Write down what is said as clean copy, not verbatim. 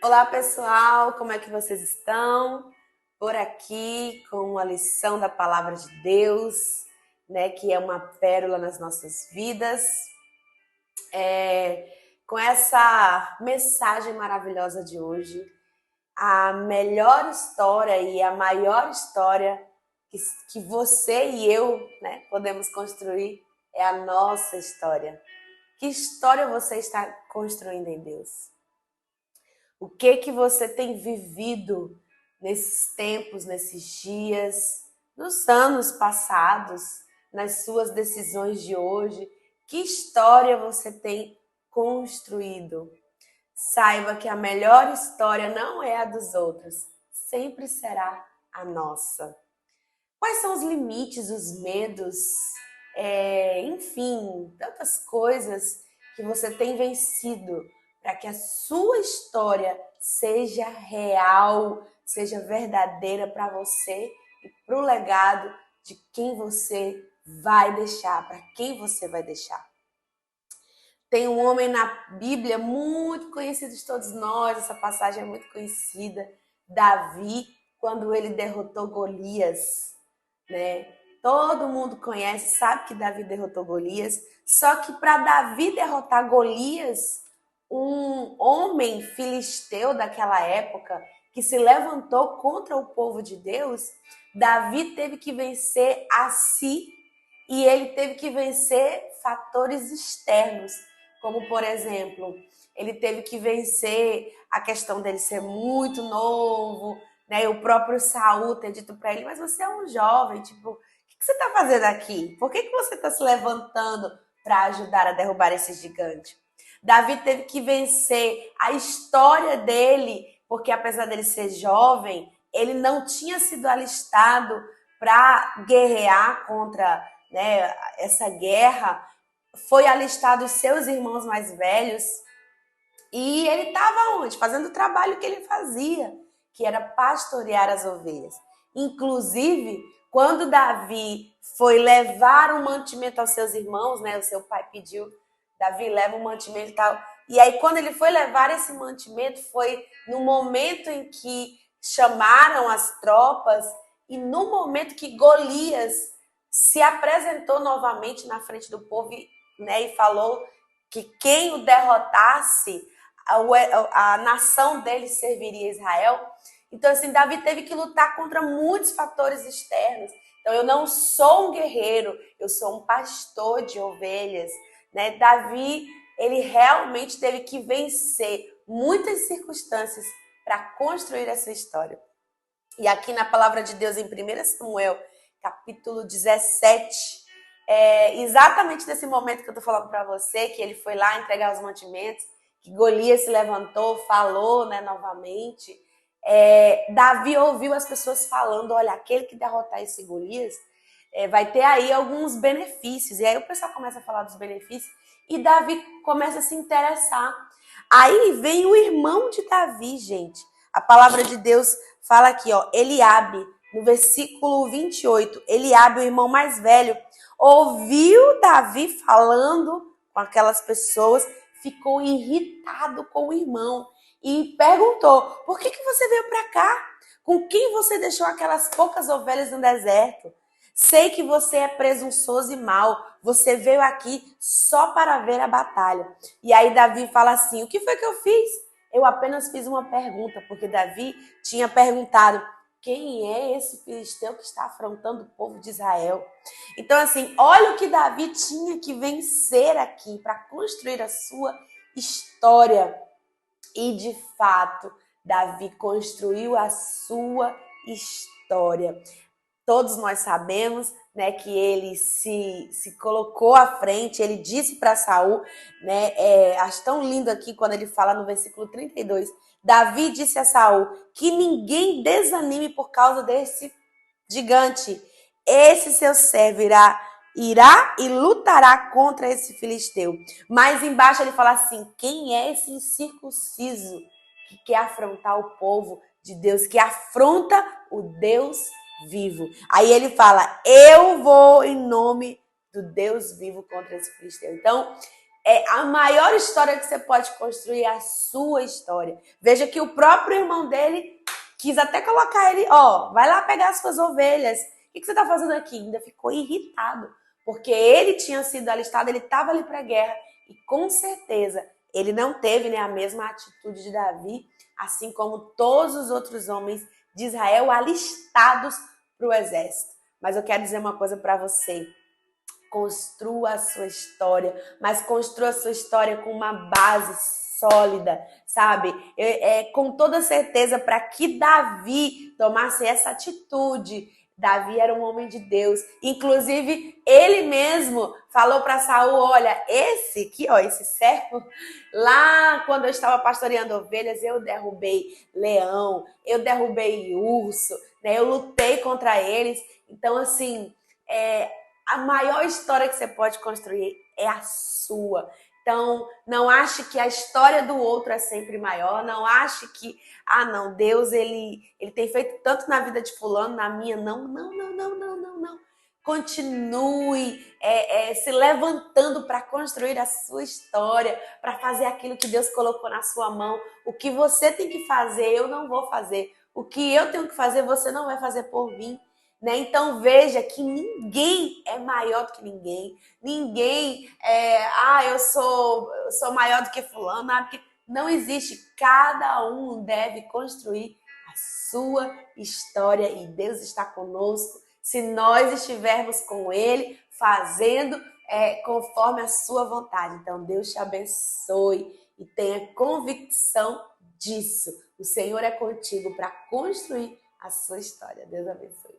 Olá, pessoal, como é que vocês estão? Por aqui com uma lição da Palavra de Deus, né, que é uma pérola nas nossas vidas. Com essa mensagem maravilhosa de hoje, a melhor história e a maior história que você e eu, né, podemos construir é a nossa história. Que história você está construindo em Deus? O que você tem vivido nesses tempos, nesses dias, nos anos passados, nas suas decisões de hoje? Que história você tem construído? Saiba que a melhor história não é a dos outros, sempre será a nossa. Quais são os limites, os medos, enfim, tantas coisas que você tem vencido para que a sua história seja real, seja verdadeira para você e para o legado de quem você vai deixar, para quem você vai deixar. Tem um homem na Bíblia muito conhecido de todos nós, essa passagem é muito conhecida, Davi, quando ele derrotou Golias, né? Todo mundo conhece, sabe que Davi derrotou Golias, só que para Davi derrotar Golias, um homem filisteu daquela época que se levantou contra o povo de Deus, Davi teve que vencer a si e ele teve que vencer fatores externos, como por exemplo, ele teve que vencer a questão dele ser muito novo, né? E o próprio Saul ter dito para ele, mas você é um jovem, tipo, o que você está fazendo aqui? Por que você está se levantando para ajudar a derrubar esse gigante? Davi teve que vencer a história dele, porque apesar dele ser jovem, ele não tinha sido alistado para guerrear contra, né, essa guerra. Foi alistado os seus irmãos mais velhos e ele estava onde? Fazendo o trabalho que ele fazia, que era pastorear as ovelhas. Inclusive, quando Davi foi levar o mantimento aos seus irmãos, né? O seu pai pediu, Davi leva o mantimento e tal. E aí, quando ele foi levar esse mantimento, foi no momento em que chamaram as tropas e no momento que Golias se apresentou novamente na frente do povo, né? E falou que quem o derrotasse, a nação dele serviria a Israel. Então, assim, Davi teve que lutar contra muitos fatores externos. Então, eu não sou um guerreiro, eu sou um pastor de ovelhas, né? Davi, ele realmente teve que vencer muitas circunstâncias para construir essa história. E aqui na palavra de Deus, em 1 Samuel, capítulo 17, exatamente nesse momento que eu estou falando para você, que ele foi lá entregar os mantimentos, que Golias se levantou, falou, né, novamente. Davi ouviu as pessoas falando, olha, aquele que derrotar esse Golias vai ter aí alguns benefícios. E aí o pessoal começa a falar dos benefícios e Davi começa a se interessar. Aí vem o irmão de Davi, gente. A palavra de Deus fala aqui, ó, Eliabe, no versículo 28, Eliabe, o irmão mais velho, ouviu Davi falando com aquelas pessoas, ficou irritado com o irmão e perguntou, por que você veio para cá? Com quem você deixou aquelas poucas ovelhas no deserto? Sei que você é presunçoso e mau, você veio aqui só para ver a batalha. E aí Davi fala assim, o que foi que eu fiz? Eu apenas fiz uma pergunta, porque Davi tinha perguntado, quem é esse filisteu que está afrontando o povo de Israel? Então, assim, olha o que Davi tinha que vencer aqui para construir a sua história. E, de fato, Davi construiu a sua história. Todos nós sabemos, né, que ele se colocou à frente, ele disse para Saul, né, acho tão lindo aqui quando ele fala no versículo 32, Davi disse a Saul que ninguém desanime por causa desse gigante. Esse seu servo irá e lutará contra esse filisteu. Mas embaixo ele fala assim, quem é esse incircunciso que quer afrontar o povo de Deus, que afronta o Deus vivo? Aí ele fala, eu vou em nome do Deus vivo contra esse filisteu. Então, a maior história que você pode construir é a sua história. Veja que o próprio irmão dele quis até colocar ele, ó, vai lá pegar as suas ovelhas. O que você está fazendo aqui? Ainda ficou irritado, porque ele tinha sido alistado, ele estava ali para a guerra e com certeza ele não teve, né, a mesma atitude de Davi, assim como todos os outros homens de Israel alistados para o exército. Mas eu quero dizer uma coisa para você. Construa a sua história, mas construa a sua história com uma base sólida, sabe? Com toda certeza, para que Davi tomasse essa atitude. Davi era um homem de Deus. Inclusive, ele mesmo falou para Saul, olha, esse aqui, ó, esse servo, lá quando eu estava pastoreando ovelhas, eu derrubei leão, eu derrubei urso, né? Eu lutei contra eles. Então, assim, a maior história que você pode construir é a sua. Então, não ache que a história do outro é sempre maior. Não ache que, não, Deus, ele tem feito tanto na vida de fulano, na minha, não. Continue se levantando para construir a sua história, para fazer aquilo que Deus colocou na sua mão. O que você tem que fazer, eu não vou fazer. O que eu tenho que fazer, você não vai fazer por mim. Né? Então veja que ninguém é maior do que ninguém. Ninguém eu sou maior do que fulano. Porque não existe. Cada um deve construir a sua história e Deus está conosco se nós estivermos com Ele fazendo conforme a sua vontade. Então Deus te abençoe e tenha convicção disso. O Senhor é contigo para construir a sua história. Deus abençoe.